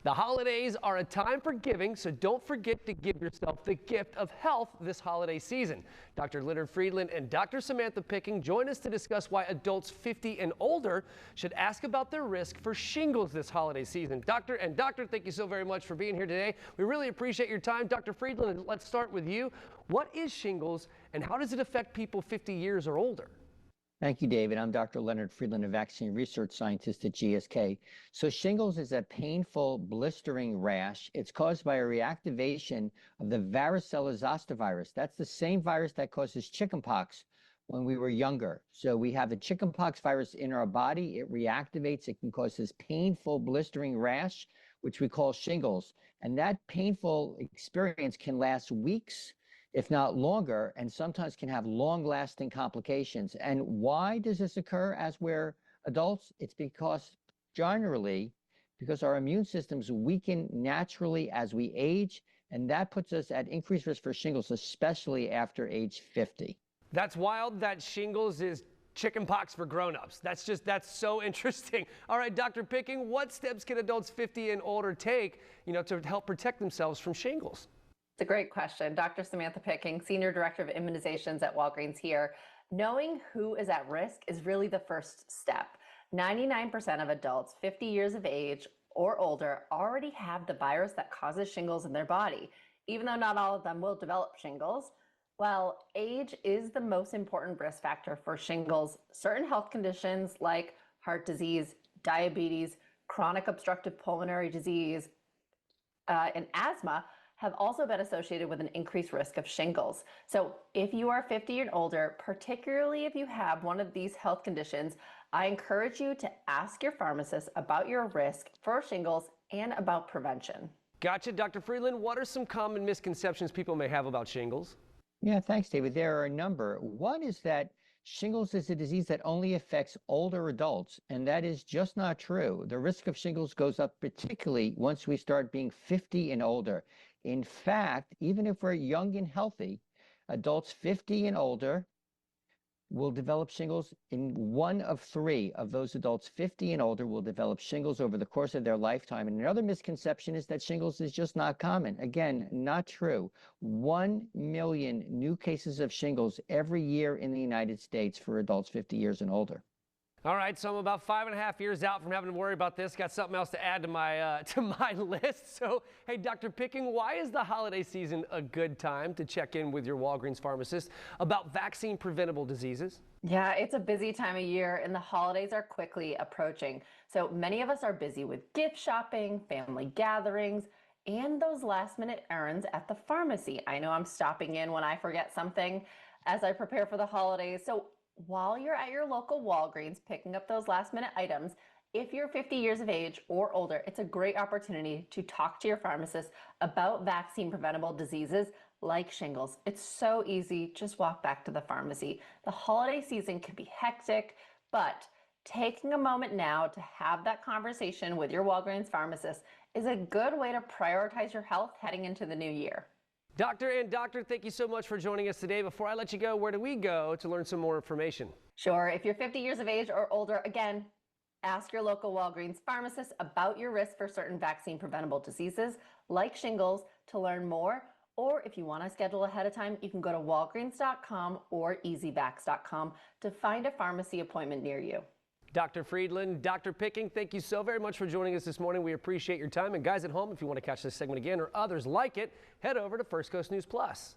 The holidays are a time for giving, so don't forget to give yourself the gift of health this holiday season. Dr. Leonard Friedland and Dr. Samantha Picking join us to discuss why adults 50 and older should ask about their risk for shingles this holiday season. Doctor, thank you so very much for being here today. We really appreciate your time. Dr. Friedland, let's start with you. What is shingles and how does it affect people 50 years or older? Thank you, David. I'm Dr. Leonard Friedland, a vaccine research scientist at GSK. So shingles is a painful blistering rash. It's caused by a reactivation of the varicella zoster virus. That's the same virus that causes chickenpox when we were younger. So we have the chickenpox virus in our body. It reactivates. It can cause this painful blistering rash, which we call shingles. And that painful experience can last weeks, if not longer, and sometimes can have long-lasting complications. And why does this occur as we're adults? It's because generally, because our immune systems weaken naturally as we age, and that puts us at increased risk for shingles, especially after age 50. That's wild that shingles is chickenpox for grown-ups. That's so interesting. All right, Dr. Picking, what steps can adults 50 and older take, to help protect themselves from shingles? It's a great question. Dr. Samantha Picking, Senior Director of Immunizations at Walgreens here. Knowing who is at risk is really the first step. 99% of adults 50 years of age or older already have the virus that causes shingles in their body. Even though not all of them will develop shingles, well, age is the most important risk factor for shingles. Certain health conditions like heart disease, diabetes, chronic obstructive pulmonary disease, and asthma have also been associated with an increased risk of shingles. So if you are 50 and older, particularly if you have one of these health conditions, I encourage you to ask your pharmacist about your risk for shingles and about prevention. Gotcha. Dr. Friedland, what are some common misconceptions people may have about shingles? Yeah, thanks, David. There are a number. One is that shingles is a disease that only affects older adults, and that is just not true. The risk of shingles goes up particularly once we start being 50 and older. In fact, even if we're young and healthy, adults 50 and older will develop shingles. In 1 of 3 of those adults 50 and older will develop shingles over the course of their lifetime. And another misconception is that shingles is just not common. Again, not true. 1 million new cases of shingles every year in the United States for adults 50 years and older. All right, so I'm about 5.5 years out from having to worry about this. Got something else to add to my list. So, hey, Dr. Picking, why is the holiday season a good time to check in with your Walgreens pharmacist about vaccine-preventable diseases? Yeah, it's a busy time of year and the holidays are quickly approaching. So many of us are busy with gift shopping, family gatherings, and those last-minute errands at the pharmacy. I know I'm stopping in when I forget something as I prepare for the holidays. So while you're at your local Walgreens picking up those last-minute items, if you're 50 years of age or older, it's a great opportunity to talk to your pharmacist about vaccine-preventable diseases like shingles. It's so easy. Just walk back to the pharmacy. The holiday season can be hectic, but taking a moment now to have that conversation with your Walgreens pharmacist is a good way to prioritize your health heading into the new year. Doctor, thank you so much for joining us today. Before I let you go, where do we go to learn some more information? Sure. If you're 50 years of age or older, again, ask your local Walgreens pharmacist about your risk for certain vaccine-preventable diseases like shingles to learn more. Or if you want to schedule ahead of time, you can go to walgreens.com or easyvax.com to find a pharmacy appointment near you. Dr. Friedland, Dr. Picking, thank you so very much for joining us this morning. We appreciate your time. And guys at home, if you want to catch this segment again or others like it, head over to First Coast News Plus.